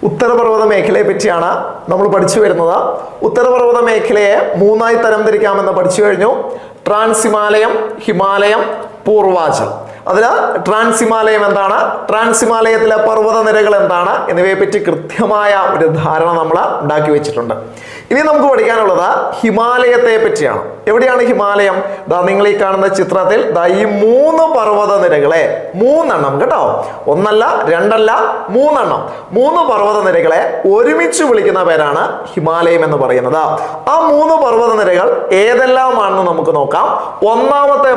ഉത്തരപർവ്വത മേഖലയെ പറ്റിയാണ് നമ്മൾ പഠിച്ചു വരുന്നത്. ഉത്തരപർവ്വത മേഖലയെ മൂന്നായി തരംതിരിക്കാമെന്ന് പഠിച്ചു കഴിഞ്ഞു. ട്രാൻസ് ഹിമാലയം, ഹിമാലയം, പൂർവാചൽ. അതിൽ ട്രാൻസ് ഹിമാലയം എന്താണ്, ട്രാൻസ് ഹിമാലയത്തിലെ പർവ്വത നിരകൾ എന്താണ് എന്നിവയെ പറ്റി കൃത്യമായ ഒരു ധാരണ നമ്മൾ ഉണ്ടാക്കി വെച്ചിട്ടുണ്ട്. ഇനി നമുക്ക് പഠിക്കാനുള്ളത് ഹിമാലയത്തെ പറ്റിയാണ്. എവിടെയാണ് ഹിമാലയം? ദാ നിങ്ങൾ ഈ കാണുന്ന ചിത്രത്തിൽ ദാ ഈ 3 പർവ്വത നിരകളെ, 3 എണ്ണം കേട്ടോ, ഒന്നല്ല രണ്ടല്ല 3 എണ്ണം, 3 പർവ്വത നിരകളെ ഒരുമിച്ച് വിളിക്കുന്ന പേരാണ് ഹിമാലയം എന്ന് പറയുന്നത്. ആ 3 പർവ്വത നിരകൾ ഏതെല്ലാമാണെന്ന് നമുക്ക് നോക്കാം. ഒന്നാമത്തെ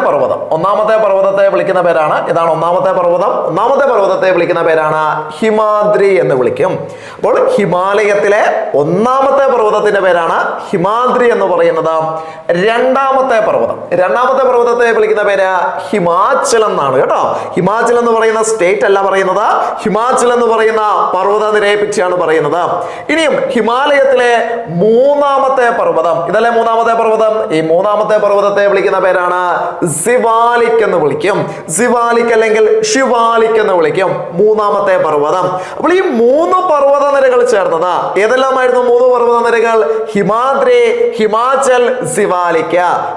പർവ്വതത്തെ വിളിക്കുന്ന പേരാണ്, ഇതാണ് ഒന്നാമത്തെ പർവ്വതം. ഒന്നാമത്തെ പർവ്വതത്തെ വിളിക്കുന്ന പേരാണ് ഹിമാദ്രി എന്ന് വിളിക്കും. അപ്പോൾ ഹിമാലയത്തിലെ ഒന്നാമത്തെ പർവ്വതത്തിന്റെ പേരാണ് ഹിമാദ്രി എന്ന് പറയുന്നത്. രണ്ടാമത്തെ പർവ്വതത്തെ വിളിക്കുന്ന പേര് ഹിമാചൽ എന്നാണ് കേട്ടോ. ഹിമാചൽ എന്ന് പറയുന്ന സ്റ്റേറ്റ് അല്ല പറയുന്നത്, ഹിമാചൽ എന്ന് പറയുന്ന പർവ്വത നിരയെ പറ്റിയാണ് പറയുന്നത്. ഇനിയും ഹിമാലയത്തിലെ മൂന്നാമത്തെ പർവ്വതം, ഇതല്ലേ മൂന്നാമത്തെ പർവ്വതം, ഈ മൂന്നാമത്തെ പർവ്വതത്തെ വിളിക്കുന്ന പേരാണ് സിവാലിക് എന്ന് വിളിക്കും. സിവാലിക് അല്ലെങ്കിൽ ഷിവാലിക് എന്ന് വിളിക്കും മൂന്നാമത്തെ പർവ്വതം. അപ്പോൾ ഈ 3 പർവ്വത നിരകൾ ചേർന്നത് ഏതെല്ലാമായിരുന്നു? 3 പർവ്വത നിരകൾ ഹിമാദ്രി, ഹിമാചൽ, സിവാലിക്.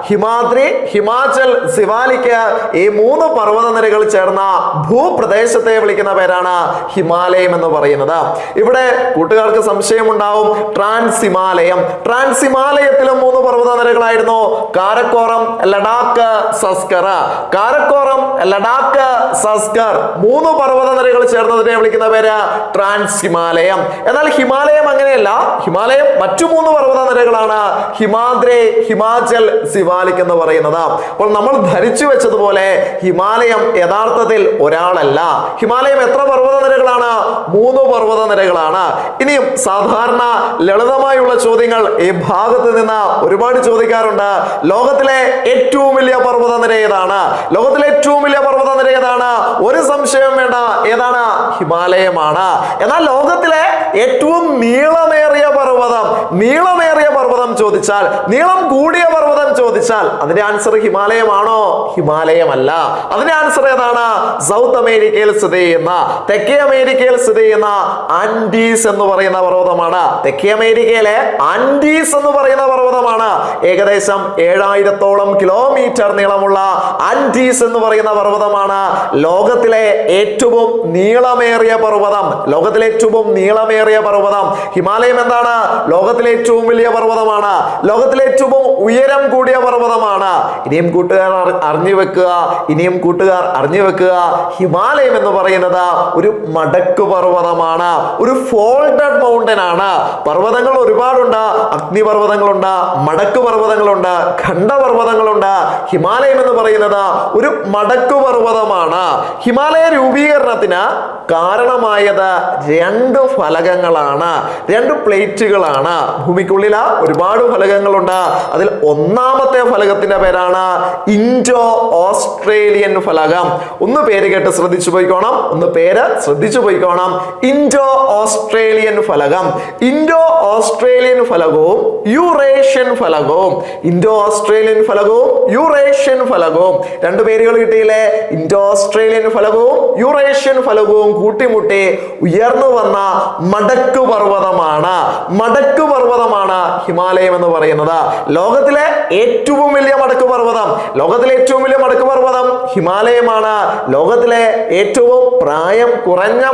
ഹിമാദ്രി, ഹിമാചൽ, സിവാലിക്, ഈ 3 പർവ്വത നിരകൾ ചേർന്ന ഭൂപ്രദേശത്തെ വിളിക്കുന്ന പേരാണ് ഹിമാലയം എന്ന് പറയുന്നത്. ഇവിടെ കൂട്ടുകാർക്ക് സംശയമുണ്ടാവും, ട്രാൻസ് ഹിമാലയം, ട്രാൻസ് ഹിമാലയത്തിലും 3 പർവ്വത നിരകളായിരുന്നു. കാരക്കോറം, ലഡാക്ക്, സസ്കർ. കാരക്കോറം, ലഡാക്ക്, സസ്കർ 3 പർവ്വത നിരകൾ ചേർന്നതിനെ വിളിക്കുന്ന പേര് ട്രാൻസ് ഹിമാലയം. എന്നാൽ ഹിമാലയം അങ്ങനെയല്ല, ഹിമാലയം മറ്റു 3 പർവ്വത നിരകളാണ്, ഹിമാദ്രി, ഹിമാചൽ, സിവാലിക് എന്ന് പറയുന്നത്. അപ്പോൾ നമ്മൾ ധരിച്ചു വെച്ചതുപോലെ ഹിമാലയം യഥാർത്ഥത്തിൽ ഒരാളല്ല. ഹിമാലയം എത്ര പർവ്വത നിരകളാണ്? 3 പർവ്വത നിരകളാണ്. ഇനിയും സാധാരണ ലളിതമായുള്ള ചോദ്യങ്ങൾ ഈ ഭാഗത്ത് നിന്ന് ഒരുപാട് ചോദിക്കാറുണ്ട്. ലോകത്തിലെ ഏറ്റവും വലിയ പർവ്വത നിര ഏതാണ്? ലോകത്തിലെ ഏറ്റവും വലിയ പർവ്വത നിര ഏതാണ്? ഒരു സംശയം വേണ്ട, ഏതാണ്? ഹിമാലയമാണ്. എന്നാൽ ലോകത്തിലെ ഏറ്റവും നീളമേറിയ പർവ്വതം ചോദിച്ചാൽ, നീളം കൂടിയ പർവ്വതം ചോദിച്ചാൽ അതിന്റെ ആൻസർ ഹിമാലയമാണോ? ഹിമാലയമല്ല. അതിന്റെ ആൻസർ ഏതാണ്? സൗത്ത് അമേരിക്കയിൽ സ്ഥിതി ചെയ്യുന്ന, തെക്കേ അമേരിക്കയിൽ സ്ഥിതി ചെയ്യുന്ന ആൻഡീസ് എന്ന് പറയുന്ന പർവ്വതമാണ്. തെക്കേ അമേരിക്കയിലെ ആൻഡീസ് എന്ന് പറയുന്ന പർവ്വതമാണ്. ഏകദേശം 7000ഓളം കിലോമീറ്റർ നീളമുള്ള ആൻഡീസ് എന്ന് പറയുന്ന പർവ്വതമാണ് ലോകത്തിലെ ഏറ്റവും നീളമേറിയ പർവ്വതം. ലോകത്തിലെ ഏറ്റവും നീളമേറിയ പർവ്വതം ഹിമാലയം എന്താണ്? ലോകത്തിലെ ഏറ്റവും വലിയ പർവ്വതമാണ്, ലോകത്തിലെ ഏറ്റവും ഉയരം കൂടിയ പർവ്വതമാണ്. ഇനിയും കൂട്ടുകാർ അറിഞ്ഞു വെക്കുക, ഹിമാലയം എന്ന് പറയുന്നത് ഒരു മടക്കു പർവ്വതമാണ്, ഒരു ഫോൾഡഡ് മൗണ്ടൻ ആണ്. പർവ്വതങ്ങൾ ഒരുപാടുണ്ട്, അഗ്നിപർവ്വതങ്ങളുണ്ട്, മടക്കു പർവ്വതങ്ങളുണ്ട്, ഖണ്ഡപർവ്വതങ്ങളുണ്ട്. ഹിമാലയം എന്ന് പറയുന്നത് ഒരു മടക്കു പർവ്വതമാണ്. ഹിമാലയ രൂപീകരണത്തിന് കാരണമായത് 2 ഫലകങ്ങളാണ്, 2 പ്ലേറ്റുകളാണ്. ഭൂമിക്കുള്ളിൽ ഒരുപാട് ഫലകങ്ങളുണ്ട്. അതിൽ ഒന്നാമത്തെ ഫലകത്തിന്റെ പേരാണ് ഇൻഡോ ഓസ്ട്രേലിയൻ ഫലകം. ഒന്ന് പേര് കേട്ട് ശ്രദ്ധിച്ചു പോയിക്കോണം, ഇൻഡോ ഓസ്ട്രേലിയൻ ഫലകം. ഇൻഡോ ഓസ്ട്രേലിയൻ ഫലകവും യൂറേഷ്യൻ ഫലകവും, ഇൻഡോ ഓസ്ട്രേലിയൻ ഫലകവും യൂറേഷ്യൻ ഫലകവും, 2 പേരുകൾ കിട്ടിയില്ലേ? ഇൻഡോ ഓസ്ട്രേലിയൻ ഫലകവും യൂറേഷ്യൻ ഫലകവും കൂട്ടിമുട്ടി ഉയർന്നു വന്ന മടക്കു പർവ്വതമാണ് ഹിമാലയം എന്ന് പറയുന്നത്. ലോകത്തിലെ ഏറ്റവും വലിയ മടക്കു പർവ്വതം ഹിമാലയമാണ്. ലോകത്തിലെ ഏറ്റവും പ്രായം കുറഞ്ഞ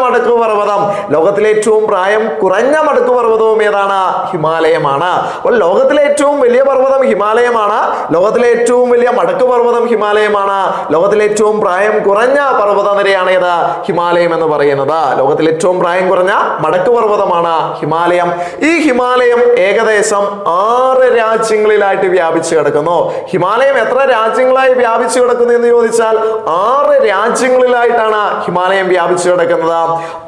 മടക്കു പർവ്വതവും ഏതാണ്? ഹിമാലയമാണ്. അപ്പോൾ ലോകത്തിലെ ഏറ്റവും വലിയ പർവ്വതം ഹിമാലയമാണ്, ലോകത്തിലെ ഏറ്റവും വലിയ മടക്കു പർവ്വതം ഹിമാലയമാണ്, ലോകത്തിലെ ഏറ്റവും പ്രായം കുറഞ്ഞ പർവ്വത നിരയാണ് ഏത്? ഹിമാലയം എന്ന് പറയുന്നത്. ലോകത്തിലെ ഏറ്റവും പ്രായം കുറഞ്ഞ മടക്കു പർവ്വതമാണ് ഹിമാലയം. ഈ ഹിമാലയം ഏകദേശം 6 രാജ്യങ്ങളിലായിട്ട് വ്യാപിച്ചു കിടക്കുന്നു. ഹിമാലയം എത്ര രാജ്യങ്ങളായി വ്യാപിച്ചു കിടക്കുന്നു എന്ന് ചോദിച്ചാൽ 6 രാജ്യങ്ങളിലായിട്ടാണ് ഹിമാലയം വ്യാപിച്ചു കിടക്കുന്നത്.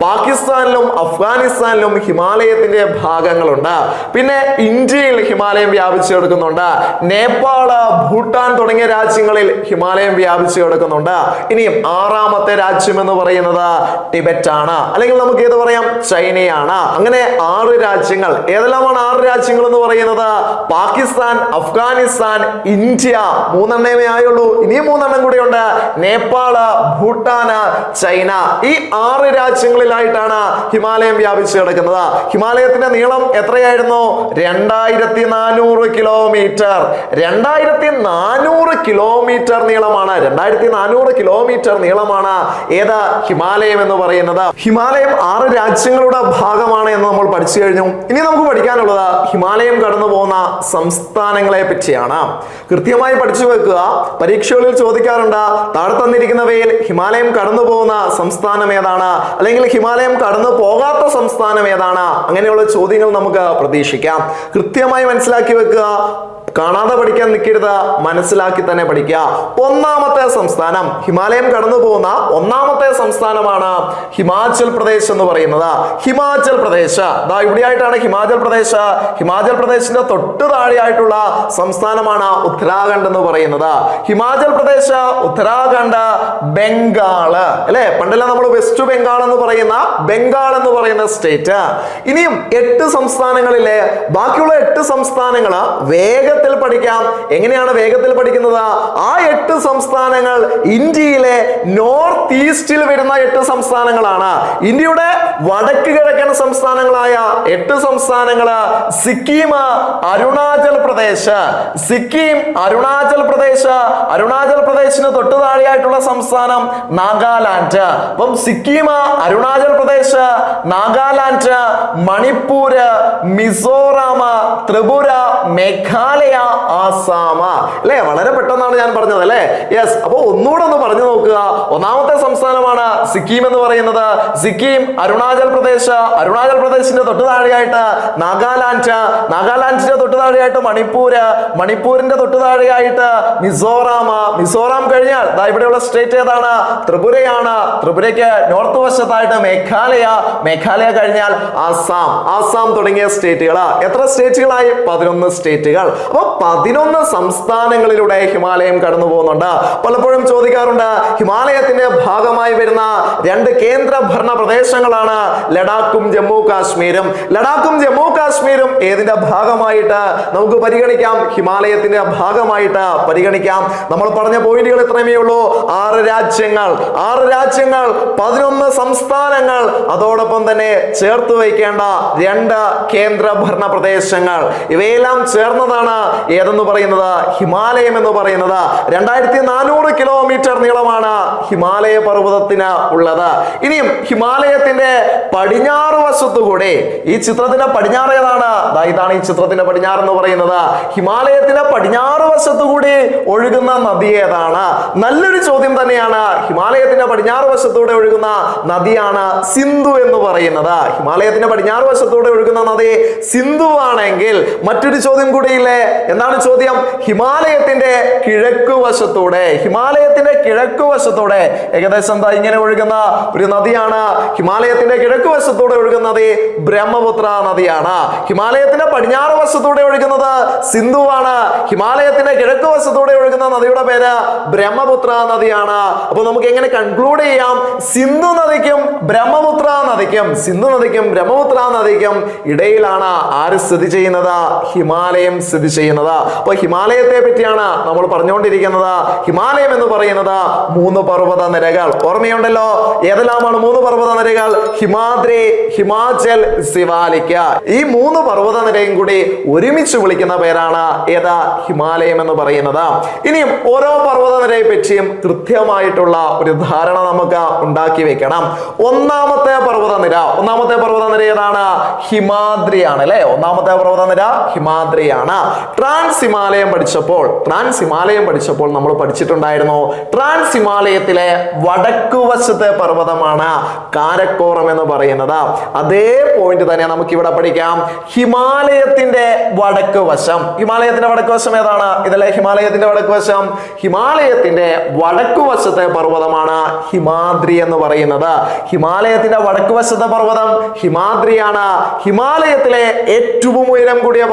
പാകിസ്ഥാനിലും അഫ്ഗാനിസ്ഥാനിലും ഹിമാലയത്തിന്റെ ഭാഗങ്ങളുണ്ട്. പിന്നെ ഇന്ത്യയിൽ ഹിമാലയം വ്യാപിച്ചു കിടക്കുന്നുണ്ട്. നേപ്പാള്, ഭൂട്ടാൻ തുടങ്ങിയ രാജ്യങ്ങളിൽ ഹിമാലയം വ്യാപിച്ചു കിടക്കുന്നുണ്ട്. പറയുന്നുണ്ട്. ഇനിയും ആറാമത്തെ രാജ്യം എന്ന് പറയുന്നത് ടിബറ്റ് ആണ്, അല്ലെങ്കിൽ നമുക്ക് ഏത് പറയാം, ചൈനയാണ്. അങ്ങനെ 6 രാജ്യങ്ങൾ. ഏതെല്ലാമാണ് 6 രാജ്യങ്ങൾ എന്ന് പറയുന്നത്? പാകിസ്ഥാൻ, അഫ്ഗാനിസ്ഥാൻ, ഇന്ത്യ, 3 ആയുള്ളൂ. ഇനിയും 3 കൂടിയുണ്ട്. നേപ്പാള്, ഭൂട്ടാന്, ചൈന. ഈ 6 രാജ്യങ്ങളിലായിട്ടാണ് ഹിമാലയം വ്യാപിച്ചു കിടക്കുന്നത്. ഹിമാലയത്തിന്റെ നീളം എത്രയായിരുന്നു? 2400 കിലോമീറ്റർ. 2400 കിലോമീറ്റർ നീളമാണ്. 2400 കിലോമീറ്റർ നീളമാണ് ഏത് ഹിമാലയം എന്ന് പറയുന്നത്. ഹിമാലയം 6 രാജ്യങ്ങളുടെ ഭാഗമാണ് എന്ന് നമ്മൾ പഠിച്ചു കഴിഞ്ഞു. ഇനി നമുക്ക് പഠിക്കാനുള്ളത് ഹിമാലയം കടന്നു പോകുന്ന സംസ്ഥാനങ്ങളെ പറ്റിയാണ്. കൃത്യമായി പഠിച്ചു വെക്കുക. പരീക്ഷകളിൽ ചോദിക്കാറുണ്ട്, താഴെ തന്നിരിക്കുന്നവയിൽ ഹിമാലയം കടന്നു പോകുന്ന സംസ്ഥാനം ഏതാണ്, അല്ലെങ്കിൽ ഹിമാലയം കടന്നു പോകാത്ത സംസ്ഥാനം ഏതാണ്? അങ്ങനെയുള്ള ചോദ്യങ്ങൾ നമുക്ക് പ്രതീക്ഷിക്കാം. കൃത്യമായി മനസ്സിലാക്കി വെക്കുക. കാണാതെ പഠിക്കാൻ നിൽക്കരുത്, മനസ്സിലാക്കി തന്നെ പഠിക്കുക. ഒന്നാമത്തെ സംസ്ഥാനം, ഹിമാലയം കടന്നു പോകുന്ന ഒന്നാമത്തെ സംസ്ഥാനമാണ് ഹിമാചൽ പ്രദേശ് എന്ന് പറയുന്നത്. ഹിമാചൽ പ്രദേശ് ദാ ഇവിടെയായിട്ടാണ് ഹിമാചൽ പ്രദേശ്. ഹിമാചൽ പ്രദേശിന്റെ തൊട്ട് താഴെയായിട്ടുള്ള സംസ്ഥാനമാണ് ഉത്തരാഖണ്ഡ് എന്ന് പറയുന്നത്. ഹിമാചൽ പ്രദേശ്, ഉത്തരാഖണ്ഡ്, ബംഗാള് അല്ലെ, പണ്ടെല്ലാം നമ്മൾ വെസ്റ്റ് ബംഗാൾ എന്ന് പറയുന്ന സ്റ്റേറ്റ്. ഇനിയും 8 സംസ്ഥാനങ്ങളിലെ ബാക്കിയുള്ള 8 സംസ്ഥാനങ്ങള് വേഗത്തിൽ പഠിക്കാം. എങ്ങനെയാണ് വേഗത്തിൽ പഠിക്കുന്നത്? ആ 8 സംസ്ഥാനങ്ങൾ ഇന്ത്യയിലെ നോർത്ത് ഈസ്റ്റിൽ വരുന്ന 8 സംസ്ഥാനങ്ങളാണ്. ഇന്ത്യയുടെ വടക്ക് കിഴക്കൻ സംസ്ഥാനങ്ങളായ 8 സംസ്ഥാനങ്ങള് സിക്കിം, അരുണാചൽ പ്രദേശ്. സിക്കിം, അരുണാചൽ പ്രദേശിന് തൊട്ടു താഴെയായിട്ടുള്ള സംസ്ഥാനം നാഗാലാൻഡ്. അപ്പം സിക്കിം, അരുണാചൽ പ്രദേശ്, നാഗാലാൻഡ്, മണിപ്പൂര്, മിസോറാം, ത്രിപുര, മേഘാലയ, ആസാം. അല്ലെ, വളരെ പെട്ടെന്നാണ് ഞാൻ പറഞ്ഞത് അല്ലെ. യെസ്. അപ്പൊ ഒന്നുകൂടെ ഒന്ന് പറഞ്ഞു നോക്കുക. ഒന്നാമത്തെ സംസ്ഥാനമാണ് സിക്കിം എന്ന് പറയുന്നത്. സിക്കിം, അരുണാചൽ പ്രദേശിന്റെ തൊട്ടു താഴെയായിട്ട് നാഗാലാൻഡിന്റെ തൊട്ടു താഴെയായിട്ട് മണിപ്പൂരിന്റെ തൊട്ടു താഴെയായിട്ട് മിസോറാം കഴിഞ്ഞാൽ ദാ ഇവിടെയുള്ള സ്റ്റേറ്റ് ഏതാണ്? ത്രിപുരയാണ്. ത്രിപുരയ്ക്ക് നോർത്ത് വശത്തായിട്ട് മേഘാലയ കഴിഞ്ഞാൽ ആസാം തുടങ്ങിയ സ്റ്റേറ്റുകൾ. എത്ര സ്റ്റേറ്റുകളായി? 11 സ്റ്റേറ്റുകൾ. അപ്പൊ 11 സംസ്ഥാനങ്ങളിലൂടെ ഹിമാലയം കടന്നു പോകുന്നുണ്ട്. പലപ്പോഴും ചോദിക്കാറുണ്ട്, ഹിമാലയത്തിന്റെ ഭാഗമായി വരുന്ന 2 കേന്ദ്ര ഭരണ പ്രദേശങ്ങളാണ് ലഡാക്കും ജമ്മു കാശ്മീരും ഏതിന്റെ ഭാഗമായിട്ട് നമുക്ക് പരിഗണിക്കാം? ഹിമാലയത്തിന്റെ ഭാഗമായിട്ട് പരിഗണിക്കാം. നമ്മൾ പറഞ്ഞ പോയിന്റുകൾ ഇത്രയുമേ ഉള്ളൂ. 6 രാജ്യങ്ങൾ, 11 സംസ്ഥാനങ്ങൾ, അതോടൊപ്പം തന്നെ ചേർത്ത് വയ്ക്കേണ്ട 2 കേന്ദ്ര ഭരണ പ്രദേശങ്ങൾ. ഇവയെല്ലാം ചേർന്നതാണ് ഏതെന്ന് പറയുന്നത്? ഹിമാലയം എന്ന് പറയുന്നത്. 2400 കിലോമീറ്റർ നീളമാണ് ഹിമാലയ പർവ്വതത്തിന് ഉള്ളത്. ഇനിയും ഹിമാലയത്തിന്റെ പടിഞ്ഞാറ് വശത്തുകൂടെ, ഈ ചിത്രത്തിന്റെ പടിഞ്ഞാറ് ഏതാണ്? ഇതാണ് ഈ ചിത്രത്തിന്റെ പടിഞ്ഞാറ് എന്ന് പറയുന്നത്. ഹിമാലയത്തിന്റെ പടിഞ്ഞാറ് വശത്തുകൂടി ഒഴുകുന്ന നദി ഏതാണ്? നല്ലൊരു ചോദ്യം തന്നെയാണ്. ഹിമാലയത്തിന്റെ പടിഞ്ഞാറ് വശത്തൂടെ ഒഴുകുന്ന നദിയാണ് സിന്ധു എന്ന് പറയുന്നത്. ഹിമാലയത്തിന്റെ പടിഞ്ഞാറ് വശത്തൂടെ ഒഴുകുന്ന നദി സിന്ധു ആണെങ്കിൽ മറ്റൊരു ചോദ്യം കൂടിയില്ലേ? എന്താണ് ചോദ്യം? ഹിമാലയത്തിന്റെ കിഴക്ക് വശത്തൂടെ ഏകദേശം ഇങ്ങനെ ഒഴുകുന്ന ഒരു നദിയാണ്. ഹിമാലയത്തിന്റെ കിഴക്ക് വശത്തൂടെ ഒഴുകുന്ന നദി ബ്രഹ്മപുത്ര നദിയാണ്. ഹിമാലയത്തിന്റെ പടിഞ്ഞാറ് വശത്തൂടെ ഒഴുകുന്നത് സിന്ധുവാണ്. ഹിമാലയത്തിന്റെ കിഴക്ക് വശത്തൂടെ ഒഴുകുന്ന നദിയുടെ പേര് ബ്രഹ്മപുത്ര നദിയാണ്. അപ്പൊ നമുക്ക് എങ്ങനെ കൺക്ലൂഡ് ചെയ്യാം? സിന്ധു നദിക്കും ബ്രഹ്മപുത്ര നദിക്കും ഇടയിലാണ് ആര് സ്ഥിതി ചെയ്യുന്നത്? ഹിമാലയം സ്ഥിതി ചെയ്യുന്നത്. അപ്പൊ ഹിമാലയത്തെ പറ്റിയാണ് നമ്മൾ പറഞ്ഞുകൊണ്ടിരിക്കുന്നത്. ഹിമാലയം എന്ന് പറയുന്നത് 3 പർവ്വത നിരകൾ. ഓർമ്മയുണ്ടല്ലോ, ഏതെല്ലാമാണ് 3 പർവ്വത നിരകൾ? ഹിമാദ്രി, ഹിമാചൽ, സിവാലിക്. ഈ 3 പർവ്വത നിരയും കൂടി ഒരുമിച്ച് വിളിക്കുന്ന പേരാണ് ഏതാ? ഹിമാലയം എന്ന് പറയുന്നത്. ഇനിയും ഓരോ പർവ്വത നിരയെ പറ്റിയും കൃത്യമായിട്ടുള്ള ഒരു ധാരണ നമുക്ക് ഉണ്ടാക്കി വെക്കണം. ഒന്നാമത്തെ പർവ്വത നിര ഏതാണ്? ഹിമാദ്രിയാണ് അല്ലെ. ഒന്നാമത്തെ പർവ്വത നിര ഹിമാദ്രിയാണ്. ട്രാൻസ് ഹിമാലയം പഠിച്ചപ്പോൾ നമ്മൾ പഠിച്ചിട്ടുണ്ടായിരുന്നു, ട്രാൻസ് ഹിമാലയത്തിലെ വടക്കു വശത്തെ പർവ്വതമാണ് കാരക്കോറം എന്ന് പറയുന്നത്. അതേ പോയിന്റ് തന്നെ നമുക്ക് ഇവിടെ പഠിക്കാം. ഹിമാലയത്തിന്റെ വടക്ക് വശം ഏതാണ്? ഇതല്ലേ ഹിമാലയത്തിന്റെ വടക്ക് വശം. ഹിമാലയത്തിന്റെ വടക്കു വശത്തെ പർവ്വതമാണ് ഹിമാദ്രി എന്ന് പറയുന്നത്. ഹിമാലയത്തിന്റെ വടക്കു വശത്തെ പർവ്വതം ഹിമാദ്രിയാണ്. ഹിമാലയത്തിലെ ഏറ്റവും ഉയരം കൂടിയ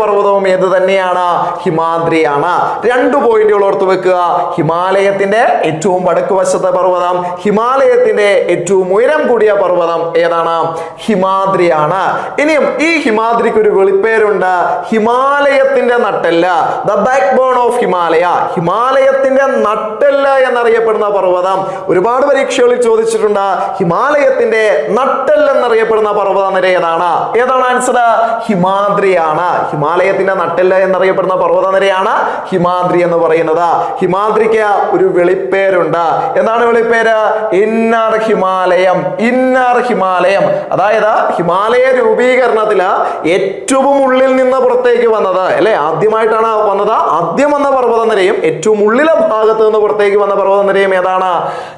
പർവ്വതവും ഏത് തന്നെയാണ്? ഹിമാദ്രിയാണ്. 2 പോയിന്റുകൾ പേരുകൾ ഓർത്തു വെക്കുക. ഹിമാലയത്തിന്റെ ഏറ്റവും വടക്ക് വശത്തെ പർവ്വതം, ഹിമാലയത്തിന്റെ ഏറ്റവും ഉയരം കൂടിയ പർവ്വതം ഏതാണ്? ഹിമാദ്രിയാണ്. ഇനിയും ഈ ഹിമാദ്രിക്ക് ഒരു വിളിപ്പേരുണ്ട്, ഹിമാലയത്തിന്റെ നട്ടെല്ല്, the backbone of Himalaya. ഹിമാലയത്തിന്റെ നട്ടെല്ല് എന്നറിയപ്പെടുന്ന പർവ്വതം ഒരുപാട് പരീക്ഷകളിൽ ചോദിച്ചിട്ടുണ്ട്. ഹിമാലയത്തിന്റെ നട്ടെല്ല് എന്നറിയപ്പെടുന്ന പർവ്വത നിര ഏതാണ്? ഏതാണ് ആൻസർ? ഹിമാദ്രിയാണ്. ഹിമാലയത്തിന്റെ നട്ടെല്ല് എന്നറിയപ്പെടുന്ന പർവ്വത നിരയാണ് ഹിമാദ്രി എന്ന് പറയുന്നത്. ഹിമാദ്രിക്ക് ഒരു വിളിപ്പേരുണ്ട്. എന്താണ് വിളിപ്പേര്? ഇന്നർ ഹിമാലയം. ഇന്നർ ഹിമാലയം, അതായത് ഹിമാലയ രൂപീകരണത്തില് ഏറ്റവും ഉള്ളിൽ നിന്ന് പുറത്തേക്ക് വന്നത് അല്ലെ, ആദ്യമായിട്ടാണ് വന്നത്. ആദ്യം വന്ന പർവ്വത നിരയും ഏറ്റവും ഉള്ളിലെ ഭാഗത്ത് നിന്ന് പുറത്തേക്ക് വന്ന പർവ്വത നിരയും ഏതാണ്?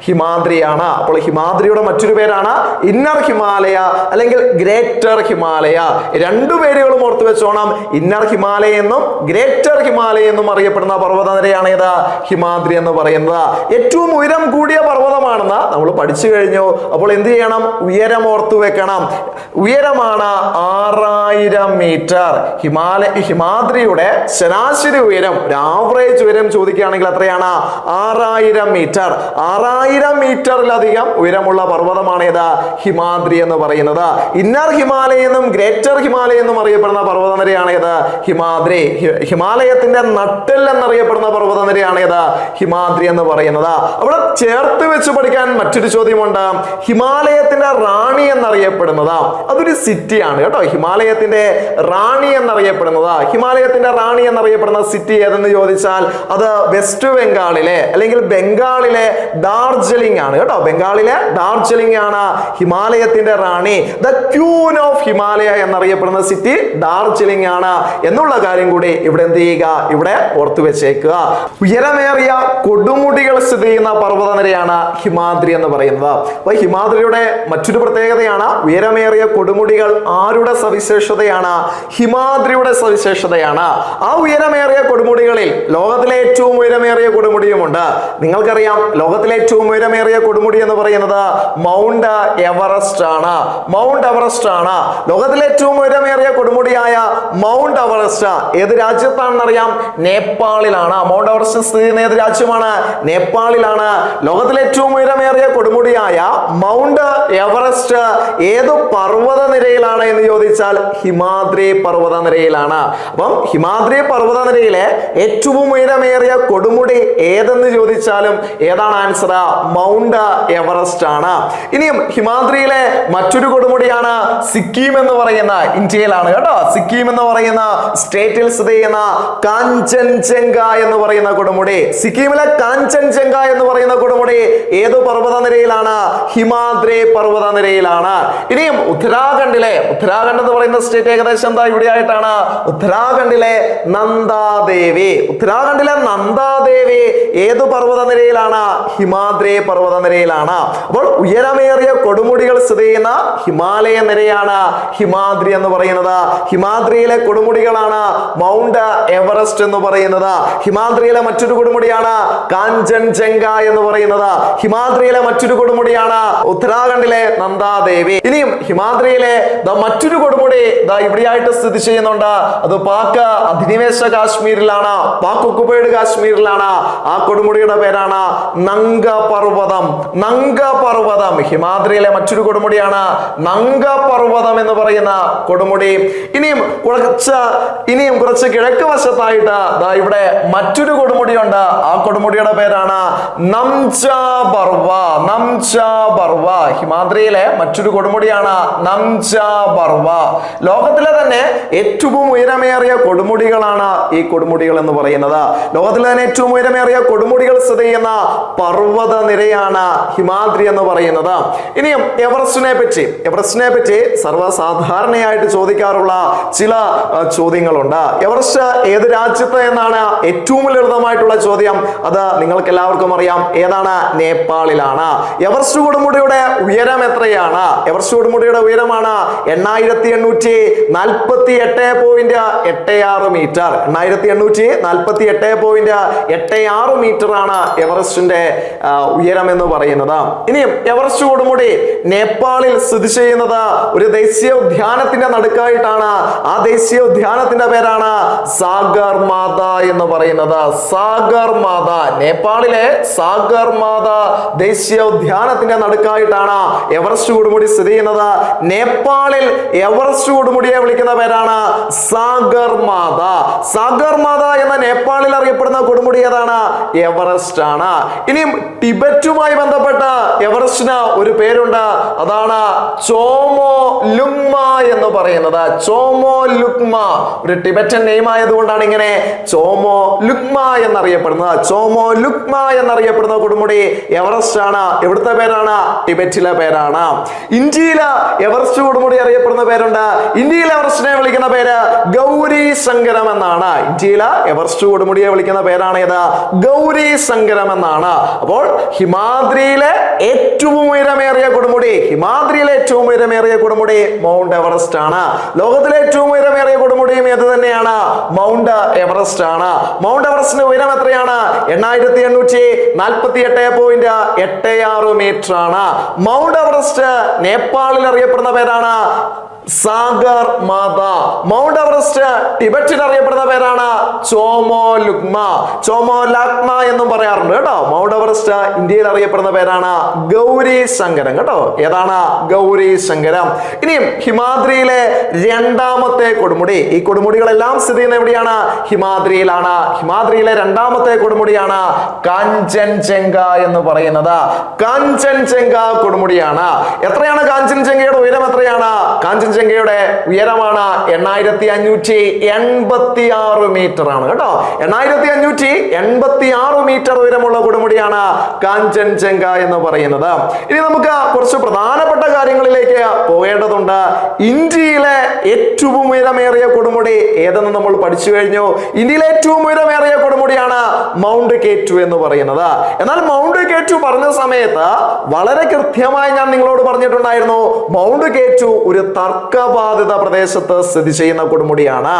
ഹിമാദ്രിയാണ്. അപ്പോൾ ഹിമാദ്രിയുടെ മറ്റൊരു പേരാണ് ഇന്നർ ഹിമാലയ അല്ലെങ്കിൽ ഗ്രേറ്റർ ഹിമാലയ. രണ്ടു പേരുകളും ഓർത്തു വെച്ചോണം. ഇന്നർ ഹിമാലയ എന്നും ഗ്രേറ്റർ ഹിമാലയ എന്നും അറിയപ്പെടുന്ന പർവ്വത നിരയാണ് ഏത്? ഹിമാദ്രി എന്ന് പറയുന്നത്. ഏറ്റവും ഉയരം കൂടിയ പർവ്വതമാണെന്ന് നമ്മൾ പഠിച്ചു കഴിഞ്ഞു. അപ്പോൾ എന്ത് ചെയ്യണം? ഉയരം ഓർത്തു വെക്കണം. ഉയരമാണ് 6000 മീറ്റർ. ഹിമാദ്രിയുടെ ശരാശരി ഉയരം, ഒരു ആവറേജ് ഉയരം ചോദിക്കുകയാണെങ്കിൽ എത്രയാണ്? 6000 മീറ്റർ. 6000 മീറ്ററിലധികം ഉയരമുള്ള പർവ്വതമാണ് ഏത്? ഹിമാദ്രി എന്ന് പറയുന്നത്. ഇന്നർ ഹിമാലയ എന്നും ഗ്രേറ്റർ ഹിമാലയ എന്നും അറിയപ്പെടുന്ന പർവ്വത നിരയാണ് ഏത്? ഹിമാദ്രി. ഹിമാലയത്തിന്റെ നട്ടെല്ല് എന്നറിയപ്പെടുന്ന പർവ്വത നിരയാണ് ഏത്? ഹിമാദ്രി എന്ന് പറയുന്നത്. അവിടെ ചേർത്ത് വെച്ച് പഠിക്കാൻ മറ്റൊരു ചോദ്യമുണ്ട്. ഹിമാലയത്തിന്റെ റാണി എന്നറിയപ്പെടുന്നത്, അതൊരു സിറ്റിയാണ് കേട്ടോ. ഹിമാലയത്തിന്റെ റാണി എന്നറിയപ്പെടുന്നത്, ഹിമാലയത്തിന്റെ റാണി എന്നറിയപ്പെടുന്ന സിറ്റി ഏതെന്ന് ചോദിച്ചാൽ അത് വെസ്റ്റ് ബംഗാളിലെ അല്ലെങ്കിൽ ബംഗാളിലെ ഡാർജിലിംഗ് ആണ് കേട്ടോ. ബംഗാളിലെ ഡാർജിലിംഗ് ആണ് ഹിമാലയത്തിന്റെ റാണി. ദ ക്യൂൻ ഓഫ് ഹിമാലയ എന്നറിയപ്പെടുന്ന സിറ്റി ഡാർജിലിംഗ് ആണ് എന്നുള്ള കാര്യം കൂടി ഇവിടെ എന്ത് ചെയ്യുക? ഇവിടെ ഓർത്തു വെച്ചേക്കുക. ഉയരമേറിയ കൊടുമുടികൾ സ്ഥിതി ചെയ്യുന്ന പർവ്വത നിരയാണ് ഹിമാദ്രി എന്ന് പറയുന്നത്. അപ്പൊ ഹിമാദ്രിയുടെ മറ്റൊരു പ്രത്യേകതയാണ് ഉയരമേറിയ കൊടുമുടികൾ. ആരുടെ സവിശേഷതയാണ്? ഹിമാദ്രിയുടെ സവിശേഷതയാണ്. ആ ഉയരമേറിയ കൊടുമുടികളിൽ ലോകത്തിലെ ഏറ്റവും ഉയരമേറിയ കൊടുമുടിയുമുണ്ട്. നിങ്ങൾക്കറിയാം, ലോകത്തിലെ ഏറ്റവും ഉയരമേറിയ കൊടുമുടി എന്ന് പറയുന്നത് മൗണ്ട് എവറസ്റ്റ് ആണ്. മൗണ്ട് എവറസ്റ്റ് ആണ് ലോകത്തിലെ ഏറ്റവും ഉയരമേറിയ കൊടുമുടിയായ മൗണ്ട് എവറസ്റ്റ് ഏത് രാജ്യത്താണെന്ന് അറിയാം? നേപ്പാളിലാണ്. മൗണ്ട് എവറസ്റ്റ് സ്ഥിതി ചെയ്യുന്ന ഏത് രാജ്യമാണ്? നേപ്പാളിലാണ്. ലോകത്തിലെ ഏറ്റവും ഉയരമേറിയ കൊടുമുടിയായ മൗണ്ട് എവറസ്റ്റ് ഏത് പർവ്വത നിരയിലാണ് എന്ന് ചോദിച്ചാൽ ഹിമാദ്രി പർവ്വത നിരയിലാണ്. അപ്പം ഹിമാദ്രി പർവ്വത നിരയിലെ ഏറ്റവും ഉയരമേറിയ കൊടുമുടി ഏതെന്ന് ചോദിച്ചാലും ഏതാണ് ആൻസർ? മൗണ്ട് എവറസ്റ്റ് ആണ്. ഇനിയും ഹിമാദ്രിയിലെ മറ്റൊരു കൊടുമുടിയാണ് സിക്കിം എന്ന് പറയുന്ന, ഇന്ത്യയിലാണ് കേട്ടോ. സിക്കിം എന്ന് പറയുന്ന സ്റ്റേറ്റിൽ സ്ഥിതി ചെയ്യുന്ന കാഞ്ചൻജംഗ എന്ന് പറയുന്ന കൊടുമുടി. സിക്കിമിലെ കാഞ്ചൻജംഗ എന്ന് പറയുന്ന കൊടുമുടി ഏത് പർവ്വത നിരയിലാണ്? ഹിമാദ്രി പർവ്വത നിരയിലാണ്. ഇനിയും ഉത്തരാഖണ്ഡ് എന്ന് പറയുന്ന സ്റ്റേറ്റ് ഏകദേശം എന്താ ഇവിടെ ആയിട്ടാണ്? ഉത്തരാഖണ്ഡിലെ നന്ദാദേവി. ഉത്തരാഖണ്ഡിലെ നന്ദാദേവി ഏത് പർവ്വത നിരയിലാണ്? ഹിമാദ്രി പർവ്വത നിരയിലാണ്. അപ്പോൾ ഉയരമേറിയ കൊടുമുടികൾ സ്ഥിതി ചെയ്യുന്ന ഹിമാലയ നിരയാണ് ഹിമാദ്രി എന്ന് പറയുന്നത്. ഹിമാദ്രിയിലെ കൊടുമുടികളാണ് മൗണ്ട് എവറസ്റ്റ് എന്ന് പറയുന്നത്. ഹിമാദ്രിയിലെ മറ്റൊരു കൊടുമുടിയാണ് കാഞ്ചൻജംഗ എന്ന് പറയുന്നത്. ഹിമാദ്രിയിലെ മറ്റൊരു കൊടുമുടിയാണ് ഉത്തരാഖണ്ഡിലെ നന്ദാദേവി. ഇനിയും ഹിമാദ്രിയിലെ മറ്റൊരു കൊടുമുടി ഇവിടെയായിട്ട് സ്ഥിതി ചെയ്യുന്നുണ്ട്. അത് പാക് അധിനിവേശ കാശ്മീരിലാണ്, പാക് ഒക്കുപൈഡ് കാശ്മീരിലാണ്. ആ കൊടുമുടിയുടെ പേരാണ് നംഗ പർവ്വതം. നംഗ പർവ്വതം ഹിമാദ്രിയിലെ മറ്റൊരു കൊടുമുടിയാണ് നംഗ പർവ്വതം എന്ന് പറയുന്ന കൊടുമുടി. ഇനിയും കുറച്ച് കിഴക്ക് വശത്തായിട്ട് ഇവിടെ മറ്റൊരു കൊടുമുടിയുണ്ട്. ആ കൊടുമുടിയുടെ പേരാണ് നംചാ ബർവ. നംചാ ബർവ ഹിമാദ്രിയിലെ മറ്റൊരു കൊടുമുടിയാണ് നംചാ ബർവ. ലോകത്തിലെ തന്നെ ഏറ്റവും ഉയരമേറിയ കൊടുമുടികളാണ് ഈ കൊടുമുടികൾ എന്ന് പറയുന്നത്. ലോകത്തിലെ തന്നെ ഏറ്റവും ഉയരമേറിയ കൊടുമുടികൾ സ്ഥിതി ചെയ്യുന്ന പർവ്വത നിരയാണ് ഹിമാദ്രി എന്ന് പറയുന്നത്. ഇനിയും എവറസ്റ്റിനെ പറ്റി സർവ്വസാധാരണയായിട്ട് ചോദിക്കാറുള്ള ചില ചോദ്യങ്ങളുണ്ട്. എവറസ്റ്റ് ഏത് രാജ്യത്ത് എന്നാണ് ഏറ്റവും ലളിതമായിട്ടുള്ള ചോദ്യം. അത് നിങ്ങൾക്ക് എല്ലാവർക്കും അറിയാം. ഏതാണ്? നേപ്പാളിലാണ്. എവറസ്റ്റ് കൊടുമുടിയുടെ ഉയരം എത്രയാണ്? എവറസ്റ്റ് കൊടുമുടിയുടെ ഉയരമാണ് 8848.86 മീറ്റർ. 8848.86 മീറ്റർ ആണ് എവറസ്റ്റിന്റെ ഉയരം എന്ന് പറയുന്നത്. ഇനിയും എവറസ്റ്റ് കൊടുമുടി നേപ്പാളിൽ സ്ഥിതി ചെയ്യുന്നത് ഒരു ദേശീയ ഉദ്യാനത്തിന്റെ നടുക്കായിട്ടാണ്. ആ ദേശീയ ഉദ്യാനത്തിന്റെ പേരാണ് സാഗർ മാത എന്ന് പറയുന്നത്. സാഗർമാത. നേപ്പാളിലെ സാഗർമാത ദേശീയ ഉദ്യാനത്തിന്റെ നടുക്കായിട്ടാണ് എവറസ്റ്റ് കൊടുമുടി സ്ഥിതി ചെയ്യുന്നത്. നേപ്പാളിൽ എവറസ്റ്റ് കൊടുമുടിയെ വിളിക്കുന്ന പേരാണ് സാഗർമാത. സാഗർമാത എന്ന നേപ്പാളിൽ അറിയപ്പെടുന്ന കൊടുമുടി ഏതാണ്? എവറസ്റ്റ് ആണ്. ഇനിയും ടിബറ്റുമായി ബന്ധപ്പെട്ട എവറസ്റ്റിന് ഒരു പേരുണ്ട്, അതാണ് ചോമോ ലുങ്മ എന്ന് പറയുന്നത്. ചോമോ ലുങ്മ ഒരു ടിബറ്റൻ നെയിം ആയതുകൊണ്ടാണ് ഇങ്ങനെ ചോമോ ലുങ്മ എന്നറിയപ്പെടുന്നത്. ചോമോ ലുങ്മ എന്നറിയപ്പെടുന്ന കൊടുമുടി എവറസ്റ്റ് ആണ്. എവിടുത്തെ പേരാണ്? ടിബറ്റിലെ പേരാണ്. ഇന്ത്യയിലെ എവറസ്റ്റ് കൊടുമുടി അറിയപ്പെടുന്ന പേരുണ്ട്. ഇന്ത്യയിലെ എവറസ്റ്റിനെ വിളിക്കുന്ന പേര് ഗൗരി ശങ്കരം എന്നാണ്. ഇന്ത്യയിലെ എവറസ്റ്റ് കൊടുമുടിയെ വിളിക്കുന്ന പേരാണ് ഏത്? ഗൗരി ശങ്കരം എന്നാണ്. അപ്പോൾ ഹിമാദ്രിയിലെ ഏറ്റവും ഉയരമേറിയ കൊടുമുടി, ഹിമാദ്രിയിലെ ഏറ്റവും ഉയരമേറിയ കൊടുമുടി മൗണ്ട് എവറസ്റ്റ് ആണ്. ലോകത്തിലെ ഏറ്റവും ഉയരമേറിയ കൊടുമുടിയും ഏത് തന്നെയാണ്? മൗണ്ട് എവറസ്റ്റ് ആണ്. മൗണ്ട് എവറസ്റ്റിന്റെ ഉയരം എത്രയാണ്? 8848.86 മീറ്റർ ആണ്. മൗണ്ട് എവറസ്റ്റ് നേപ്പാളിൽ അറിയപ്പെടുന്ന പേരാണ് സാഗർ മാത. മൗണ്ട് എവറസ്റ്റ് ടിബറ്റിൽ അറിയപ്പെടുന്ന പേരാണ് ചോമോ ലുങ്മ, ചോമോ ലാക്മ എന്നും പറയാറുണ്ട് കേട്ടോ. മൗണ്ട് എവറസ്റ്റ് ഇന്ത്യയിൽ അറിയപ്പെടുന്ന പേരാണ് ഗൗരി ശങ്കരം കേട്ടോ. ഏതാണ്? ഗൗരി ശങ്കരം. ഇനിയും ഹിമാദ്രിയിലെ രണ്ടാമത്തെ കൊടുമുടി, ഈ കൊടുമുടികളെല്ലാം സ്ഥിതി ചെയ്യുന്ന എവിടെയാണ്? ഹിമാദ്രിയിലാണ്. ഹിമാദ്രിയിലെ രണ്ടാമത്തെ കൊടുമുടിയാണ് കാഞ്ചൻജംഗ എന്ന് പറയുന്നത്. കാഞ്ചൻജംഗ കൊടുമുടിയാണ്. എത്രയാണ് കാഞ്ചൻജംഗയുടെ ഉയരം? എത്രയാണ്? കാഞ്ചൻജംഗയുടെ ഉയരമാണ് 8586 മീറ്റർ ആണ് കേട്ടോ. 8586 മീറ്റർ ഉയരമുള്ള കൊടുമുടിയാണ് കാഞ്ചൻജംഗ എന്ന് പറയുന്നത്. ഇനി നമുക്ക് കുറച്ച് പ്രധാനപ്പെട്ട കാര്യങ്ങളിലേക്ക് പോകേണ്ടതുണ്ട്. ഇന്ത്യയിലെ ഏറ്റവും ഉയരമേറിയ കൊടുമുടി ഏതെന്ന് നമ്മൾ പഠിച്ചു കഴിഞ്ഞു. ഇന്ത്യയിലെ ഏറ്റവും ഉയരമേറിയ കൊടുമുടിയാണ് മൗണ്ട് കെ2 എന്ന് പറയുന്നത്. എന്നാൽ മൗണ്ട് കെ2 പറഞ്ഞ സമയത്ത് വളരെ കൃത്യമായി ഞാൻ നിങ്ങളോട് പറഞ്ഞിട്ടുണ്ടായിരുന്നു, മൗണ്ട് കെ2 ഒരു തർക്കബാധിത പ്രദേശത്ത് സ്ഥിതി ചെയ്യുന്ന കൊടുമുടിയാണ്.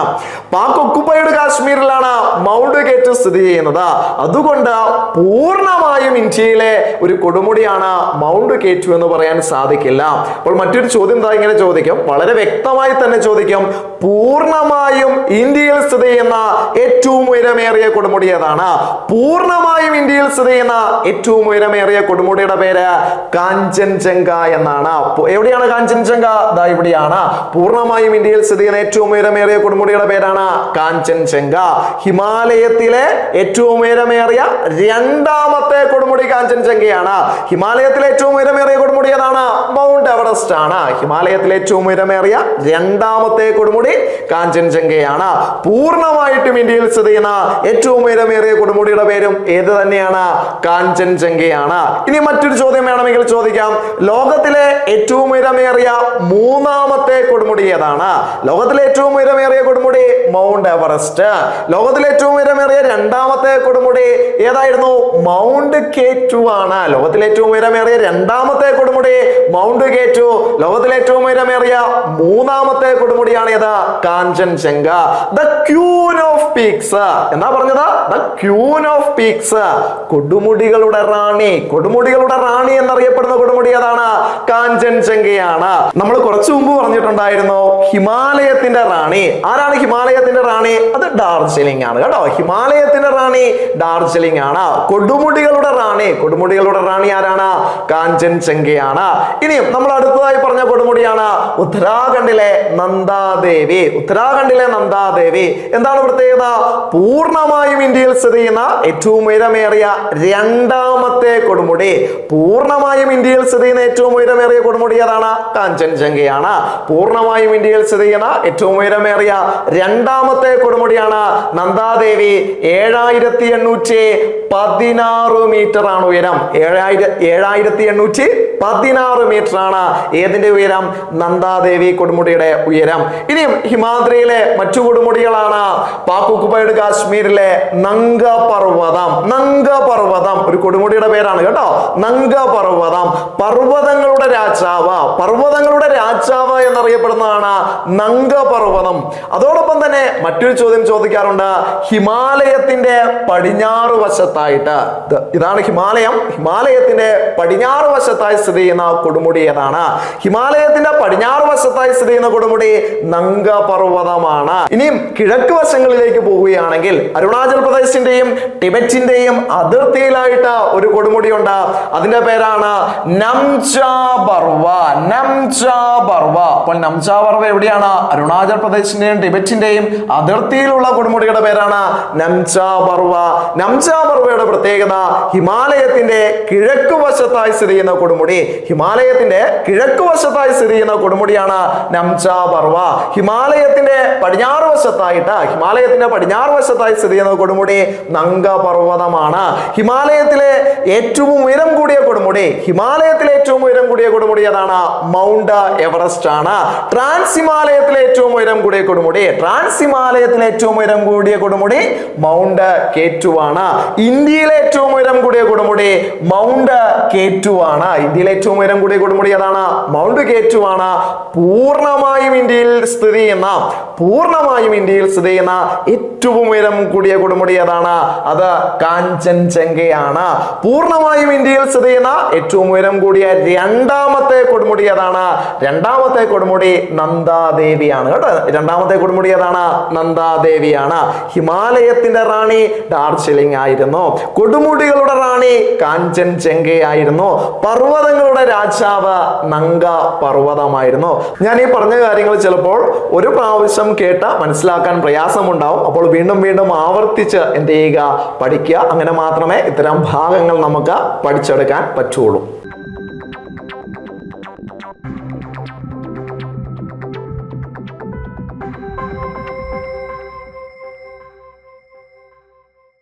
പാക് ഒക്കുപ്പൈഡ് കാശ്മീരിലാണ് മൗണ്ട് കെ2 സ്ഥിതി ചെയ്യുന്നത്. അതുകൊണ്ട് പൂർണ്ണമായും ഇന്ത്യയിലെ ഒരു കൊടുമുടിയാണ് മൗണ്ട് കെ2 എന്ന് പറയാൻ സാധിക്കില്ല. അപ്പോൾ മറ്റൊരു ചോദ്യം എന്താ ഇങ്ങനെ ചോദിക്കും, വളരെ വ്യക്തമായി തന്നെ ചോദിക്കും, പൂർണ്ണമായും ഇന്ത്യയിൽ സ്ഥിതി ചെയ്യുന്ന ഏറ്റവും ഉയരമേറിയ കൊടുമുടി ഏതാണ്? പൂർണ്ണമായും ഇന്ത്യയിൽ സ്ഥിതി ചെയ്യുന്ന ഏറ്റവും ഉയരമേറിയ കൊടുമുടിയുടെ പേര് കാഞ്ചൻജംഗ എന്നാണ്. എവിടെയാണ് കാഞ്ചൻജംഗ? ദാ ഇവിടെയാണ്. പൂർണ്ണമായും ഇന്ത്യയിൽ സ്ഥിതി ചെയ്യുന്ന ഏറ്റവും ഉയരമേറിയ കൊടുമുടിയുടെ പേരാണ് കാഞ്ചൻജംഗ. ഹിമാലയത്തിലെ ഏറ്റവും ഉയരമേറിയ രണ്ടാമത്തെ കൊടുമുടി കാഞ്ചൻജംഗയാണ്. ഹിമാലയത്തിലെ ഏറ്റവും ഉയരമേറിയ കൊടുമുടി ഏതാണ്? മൗണ്ട് എവറസ്റ്റ് ആണ്. ഹിമാലയത്തിലെ ഏറ്റവും ഉയരമേറിയ രണ്ടാമത്തെ കൊടുമുടി കാഞ്ചൻജംഗയാണ്. പൂർണ്ണമായിട്ടും ഇന്ത്യയിൽ സ്ഥിതി ചെയ്യുന്ന ഏറ്റവും ഉയരമേറിയ കൊടുമുടിയുടെ പേരും ഏത് തന്നെയാണ്? കാഞ്ചൻജംഗയാണ്. ഇനി മറ്റൊരു ചോദ്യം വേണമെങ്കിൽ ചോദിക്കാം, ലോകത്തിലെ ഏറ്റവും ഉയരമേറിയ മൂന്നാമത്തെ കൊടുമുടി ഏതാണ്? ലോകത്തിലെ ഏറ്റവും ഉയരമേറിയ കൊടുമുടി മൗണ്ട് എവറസ്റ്റ്. ലോകത്തിലെ ഏറ്റവും ഉയരമേറിയ രണ്ടാമത്തെ കൊടുമുടി ഏതായിരുന്നു? മൗണ്ട് കെ2 ആണ്. ലോകത്തിലെ ഏറ്റവും ഉയരമേറിയ രണ്ടാമത്തെ കൊടുമുടി മൗണ്ട് കെ2. ലോകത്തിലെ ഏറ്റവും ഉയരമേറിയ മൂന്നാമത്തെ കൊടുമുടിയാണ് ഏത്? Kanchenjunga. The queen of peaks എന്നാ പറഞ്ഞത്? ദ ക്യൂൻ ഓഫ് പീക്സ്, കൊടുമുടികളുടെ റാണി. കൊടുമുടികളുടെ റാണി എന്നറിയപ്പെടുന്ന കൊടുമുടി ഏതാണ്? കാഞ്ചൻജംഗയാണ്. നമ്മൾ കുറച്ചു മുമ്പ് പറഞ്ഞിട്ടുണ്ടായിരുന്നു, ഹിമാലയത്തിന്റെ റാണി ആരാണ്? ഹിമാലയത്തിന്റെ റാണി അത് ഡാർജിലിംഗ് ആണ് കേട്ടോ. ഹിമാലയത്തിന്റെ റാണി ഡാർജിലിംഗ് ആണ്. കൊടുമുടികളുടെ റാണി ആരാണ്? കാഞ്ചൻജംഗയാണ്. ഇനിയും നമ്മൾ അടുത്തതായി പറഞ്ഞ കൊടുമുടിയാണ് ഉത്തരാഖണ്ഡിലെ നന്ദാദേവി. ഉത്തരാഖണ്ഡിലെ നന്ദാദേവി എന്താണ് പ്രത്യേകത? പൂർണ്ണമായും ഇന്ത്യയിൽ സ്ഥിതി ചെയ്യുന്ന ഏറ്റവും ഉയരമേറിയ രണ്ടാമത്തെ കൊടുമുടി. പൂർണ്ണമായും ഇന്ത്യയിൽ സ്ഥിതി ചെയ്യുന്ന ഏറ്റവും ഉയരമേറിയ കൊടുമുടി ഏതാണ്? കാഞ്ചൻജംഗയാണ്. പൂർണ്ണമായും ഇന്ത്യയിൽ സ്ഥിതി ചെയ്യുന്ന ഏറ്റവും ഉയരമേറിയ രണ്ടാമത്തെ കൊടുമുടിയാണ് നന്ദാദേവി. 7816 മീറ്റർ ആണ് ഉയരം. 7816 മീറ്റർ ആണ് ഏതിന്റെ ഉയരം? നന്ദാദേവി കൊടുമുടിയുടെ ഉയരം. ഇനിയും ഹിമാദ്രിയിലെ മറ്റു കൊടുമുടികളാണ് പാക് ഒക്കുപ്പൈഡ് കാശ്മീരിലെ നംഗ പർവ്വതം. നംഗ പർവ്വതം ഒരു കൊടുമുടിയുടെ പേരാണ് കേട്ടോ. നംഗ പർവ്വതം, പർവ്വതങ്ങളുടെ രാജാവ് എന്നറിയപ്പെടുന്നതാണ് നംഗ പർവ്വതം. അതോടൊപ്പം തന്നെ മറ്റൊരു ചോദ്യം ചോദിക്കാറുണ്ട്, ഹിമാലയത്തിന്റെ പടിഞ്ഞാറ് വശത്തായിട്ട്, ഇതാണ് ഹിമാലയത്തിന്റെ പടിഞ്ഞാറ് വശത്തായി സ്ഥിതി സ്ഥിതി ചെയ്യുന്ന കൊടുമുടി ഏതാണ്? ഹിമാലയത്തിന്റെ പടിഞ്ഞാറ് വശത്തായി സ്ഥിതി ചെയ്യുന്ന കൊടുമുടി നംഗ പർവ്വതമാണ്. ഇനിയും കിഴക്ക് വശങ്ങളിലേക്ക് പോവുകയാണെങ്കിൽ അരുണാചൽ പ്രദേശിന്റെയും ടിബറ്റിന്റെയും അതിർത്തിയിലായിട്ട് ഒരു കൊടുമുടിയുണ്ട്. അതിന്റെ പേരാണ് നംചാ പർവ്വ. നംചാ പർവ്വ. അപ്പോൾ നംചാ പർവ്വ എവിടെയാണ്? അരുണാചൽ പ്രദേശിന്റെയും ടിബറ്റിന്റെയും അതിർത്തിയിലുള്ള കൊടുമുടിയുടെ പേരാണ് നംചാ പർവ്വ. നംചാ പർവ്വയുടെ പ്രത്യേകത ഹിമാലയത്തിന്റെ കിഴക്ക് വശത്തായി സ്ഥിതി ചെയ്യുന്ന കൊടുമുടി. ഹിമാലയത്തിന്റെ കിഴക്ക് വശത്തായി സ്ഥിതി ചെയ്യുന്ന കൊടുമുടിയാണ് നംചാ പർവ്വ. ഹിമാലയത്തിന്റെ പടിഞ്ഞാറ് വശത്തായി സ്ഥിതി ചെയ്യുന്ന കൊടുമുടി നംഗ പർവ്വതമാണ്. ഹിമാലയത്തിലെ ഏറ്റവും ഉയരം കൂടിയ കൊടുമുടി ഏതാണ്? മൗണ്ട് എവറസ്റ്റ് ആണ്. ട്രാൻസ് ഹിമാലയത്തിലെ ഏറ്റവും ഉയരം കൂടിയ കൊടുമുടി മൗണ്ട് K2 ആണ്. ഇന്ത്യയിലെ ഏറ്റവും ഉയരം കൂടിയ കൊടുമുടി മൗണ്ട് K2 ആണ്. ഇന്ത്യയിലെ ഏറ്റവും ഉയരം കൂടിയ കൊടുമുടി ഏതാണ്? മൗണ്ട് K2 ആണ്. പൂർണ്ണമായും ഇന്ത്യയിൽ സ്ഥിതി ചെയ്യുന്ന ഏറ്റവും ഉയരം കൂടിയ കൊടുമുടി ഏതാണ്? അത് കാഞ്ചൻജംഗയാണ്. പൂർണ്ണമായും ഇന്ത്യയിൽ സ്ഥിതി ചെയ്യുന്ന ഏറ്റവും ഉയരം കൂടിയ രണ്ടാമത്തെ കൊടുമുടി ഏതാണ്? രണ്ടാമത്തെ കൊടുമുടി നന്ദാദേവിയാണ് കേട്ടോ. രണ്ടാമത്തെ കൊടുമുടി ഏതാണ്? നന്ദാദേവിയാണ്. ഹിമാലയത്തിന്റെ റാണി ഡാർജിലിംഗ് ആയിരുന്നു. കൊടുമുടികളുടെ റാണി കാഞ്ചൻജംഗയായിരുന്നു. പർവ്വതങ്ങളുടെ രാജാവ് നംഗ പർവ്വതമായിരുന്നു. ഞാൻ ഈ പറഞ്ഞ കാര്യങ്ങൾ ചിലപ്പോൾ ഒരു പ്രാവശ്യം കേട്ട് മനസ്സിലാക്കാൻ പ്രയാസമുണ്ടാവും. അപ്പോൾ വീണ്ടും വീണ്ടും ആവർത്തിച്ച് എന്ത് ചെയ്യുക? പഠിക്കുക. അങ്ങനെ മാത്രമേ ഇത്തരം ഭാഗങ്ങൾ നമുക്ക് പഠിച്ചെടുക്കാൻ പറ്റുള്ളൂ.